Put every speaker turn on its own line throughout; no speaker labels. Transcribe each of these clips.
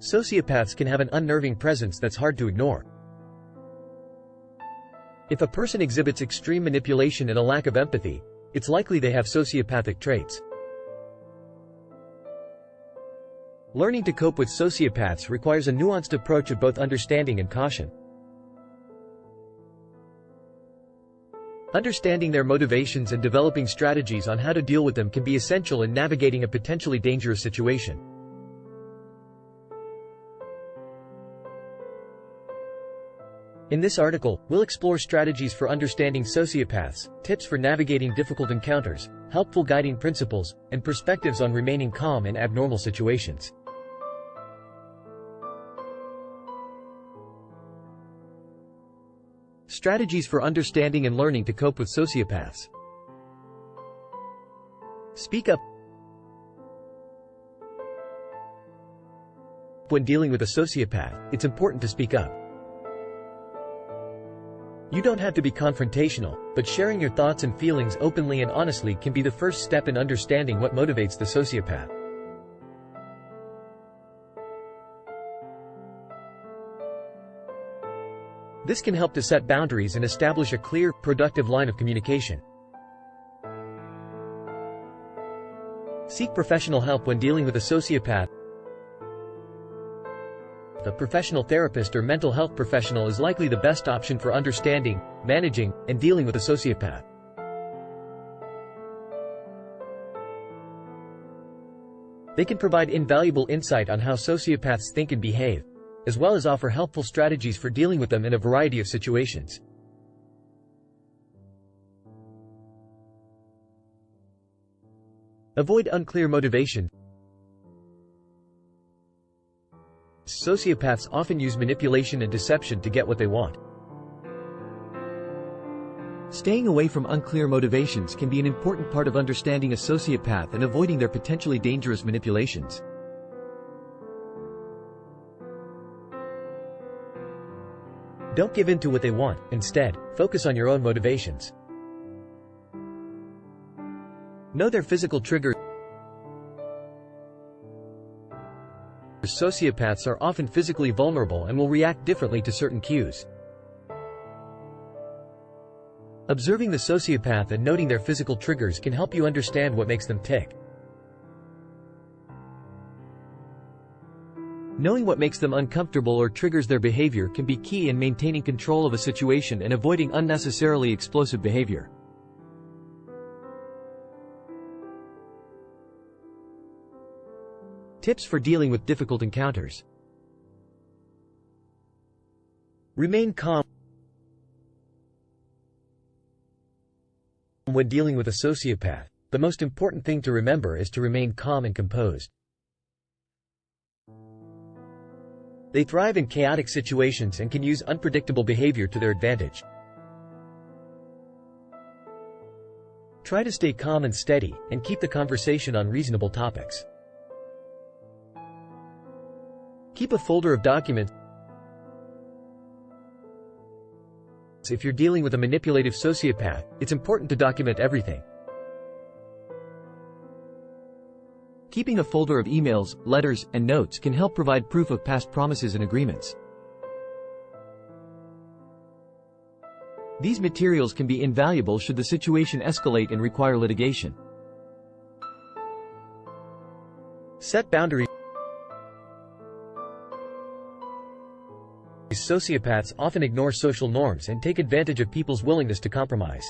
Sociopaths can have an unnerving presence that's hard to ignore. If a person exhibits extreme manipulation and a lack of empathy, it's likely they have sociopathic traits. Learning to cope with sociopaths requires a nuanced approach of both understanding and caution. Understanding their motivations and developing strategies on how to deal with them can be essential in navigating a potentially dangerous situation. In this article, we'll explore strategies for understanding sociopaths, tips for navigating difficult encounters, helpful guiding principles, and perspectives on remaining calm in abnormal situations. Strategies for understanding and learning to cope with sociopaths. Speak up. When dealing with a sociopath, it's important to speak up. You don't have to be confrontational, but sharing your thoughts and feelings openly and honestly can be the first step in understanding what motivates the sociopath. This can help to set boundaries and establish a clear, productive line of communication. Seek professional help when dealing with a sociopath. A professional therapist or mental health professional is likely the best option for understanding, managing, and dealing with a sociopath. They can provide invaluable insight on how sociopaths think and behave, as well as offer helpful strategies for dealing with them in a variety of situations. Avoid unclear motivation. Sociopaths often use manipulation and deception to get what they want. Staying away from unclear motivations can be an important part of understanding a sociopath and avoiding their potentially dangerous manipulations. Don't give in to what they want. Instead, focus on your own motivations. Know their physical triggers. Sociopaths are often physically vulnerable and will react differently to certain cues. Observing the sociopath and noting their physical triggers can help you understand what makes them tick. Knowing what makes them uncomfortable or triggers their behavior can be key in maintaining control of a situation and avoiding unnecessarily explosive behavior. Tips for dealing with difficult encounters. Remain calm. When dealing with a sociopath, the most important thing to remember is to remain calm and composed. They thrive in chaotic situations and can use unpredictable behavior to their advantage. Try to stay calm and steady, and keep the conversation on reasonable topics. Keep a folder of documents. If you're dealing with a manipulative sociopath, it's important to document everything. Keeping a folder of emails, letters, and notes can help provide proof of past promises and agreements. These materials can be invaluable should the situation escalate and require litigation. Set boundaries. Sociopaths often ignore social norms and take advantage of people's willingness to compromise.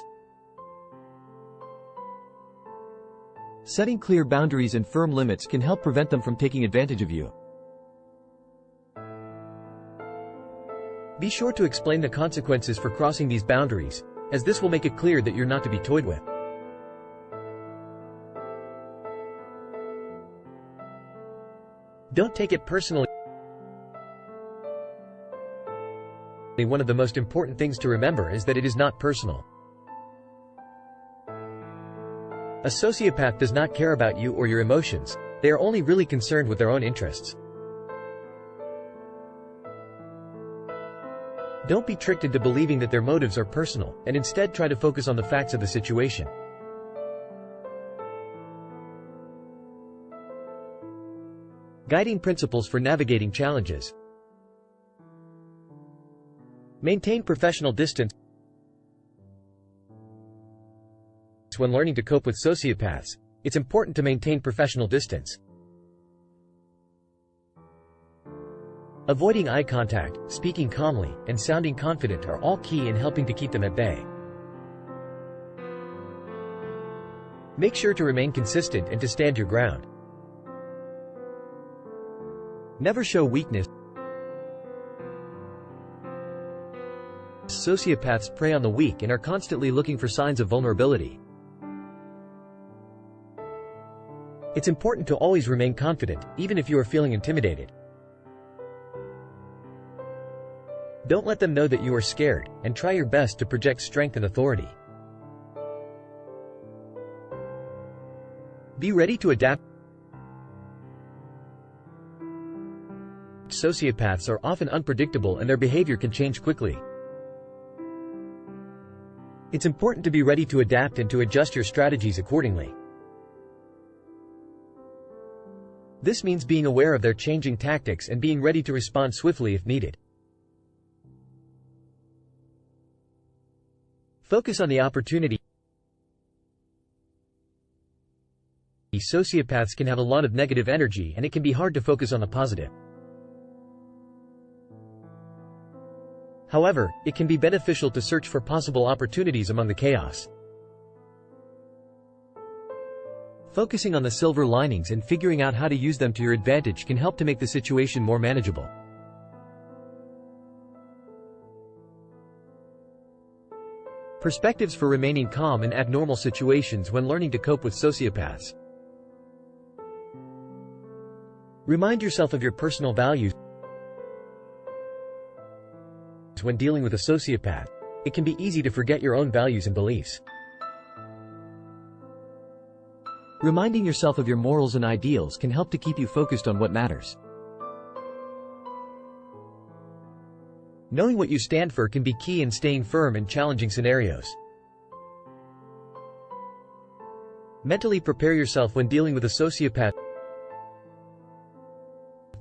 Setting clear boundaries and firm limits can help prevent them from taking advantage of you. Be sure to explain the consequences for crossing these boundaries, as this will make it clear that you're not to be toyed with. Don't take it personally. One of the most important things to remember is that it is not personal. A sociopath does not care about you or your emotions. They are only really concerned with their own interests. Don't be tricked into believing that their motives are personal, and instead try to focus on the facts of the situation. Guiding principles for navigating challenges. Maintain professional distance. When learning to cope with sociopaths, it's important to maintain professional distance. Avoiding eye contact, speaking calmly, and sounding confident are all key in helping to keep them at bay. Make sure to remain consistent and to stand your ground. Never show weakness. Sociopaths prey on the weak and are constantly looking for signs of vulnerability. It's important to always remain confident, even if you are feeling intimidated. Don't let them know that you are scared, and try your best to project strength and authority. Be ready to adapt. Sociopaths are often unpredictable and their behavior can change quickly. It's important to be ready to adapt and to adjust your strategies accordingly. This means being aware of their changing tactics and being ready to respond swiftly if needed. Focus on the opportunity. Sociopaths can have a lot of negative energy and it can be hard to focus on the positive. However, it can be beneficial to search for possible opportunities among the chaos. Focusing on the silver linings and figuring out how to use them to your advantage can help to make the situation more manageable. Perspectives for remaining calm in abnormal situations when learning to cope with sociopaths. Remind yourself of your personal values. When dealing with a sociopath, it can be easy to forget your own values and beliefs. Reminding yourself of your morals and ideals can help to keep you focused on what matters. Knowing what you stand for can be key in staying firm in challenging scenarios. Mentally prepare yourself when dealing with a sociopath.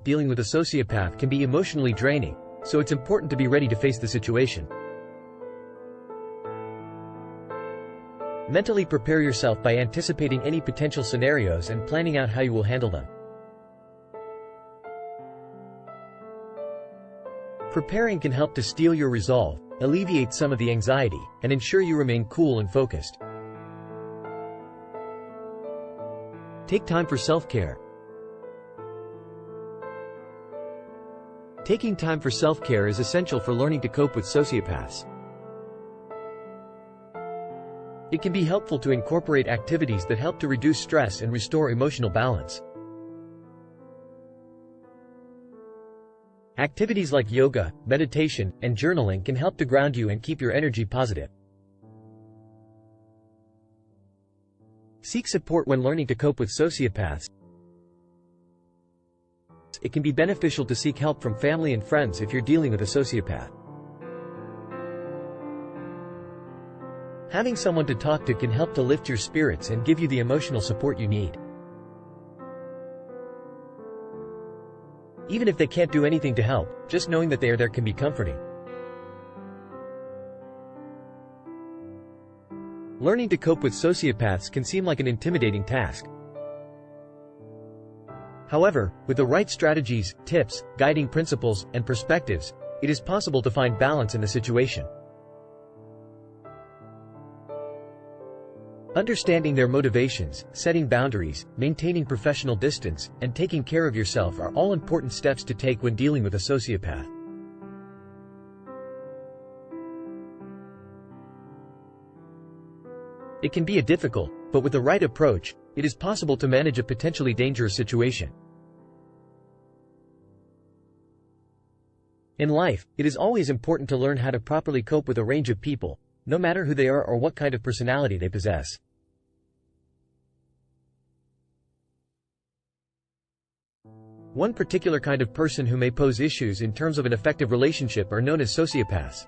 Dealing with a sociopath can be emotionally draining, so it's important to be ready to face the situation. Mentally prepare yourself by anticipating any potential scenarios and planning out how you will handle them. Preparing can help to steel your resolve, alleviate some of the anxiety, and ensure you remain cool and focused. Take time for self-care. Taking time for self-care is essential for learning to cope with sociopaths. It can be helpful to incorporate activities that help to reduce stress and restore emotional balance. Activities like yoga, meditation, and journaling can help to ground you and keep your energy positive. Seek support when learning to cope with sociopaths. It can be beneficial to seek help from family and friends if you're dealing with a sociopath. Having someone to talk to can help to lift your spirits and give you the emotional support you need. Even if they can't do anything to help, just knowing that they are there can be comforting. Learning to cope with sociopaths can seem like an intimidating task. However, with the right strategies, tips, guiding principles, and perspectives, it is possible to find balance in the situation. Understanding their motivations, setting boundaries, maintaining professional distance, and taking care of yourself are all important steps to take when dealing with a sociopath. It can be a difficult, but with the right approach, it is possible to manage a potentially dangerous situation. In life, it is always important to learn how to properly cope with a range of people, no matter who they are or what kind of personality they possess. One particular kind of person who may pose issues in terms of an effective relationship are known as sociopaths.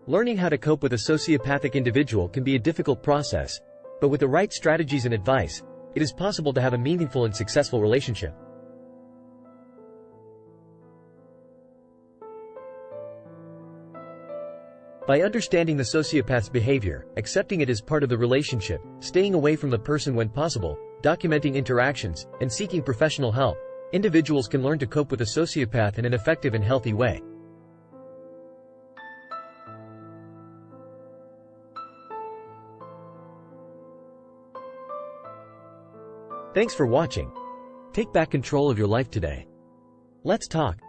Learning how to cope with a sociopathic individual can be a difficult process, but with the right strategies and advice, it is possible to have a meaningful and successful relationship. By understanding the sociopath's behavior, accepting it as part of the relationship, staying away from the person when possible, documenting interactions, and seeking professional help, individuals can learn to cope with a sociopath in an effective and healthy way. Thanks for watching. Take back control of your life today. Let's talk.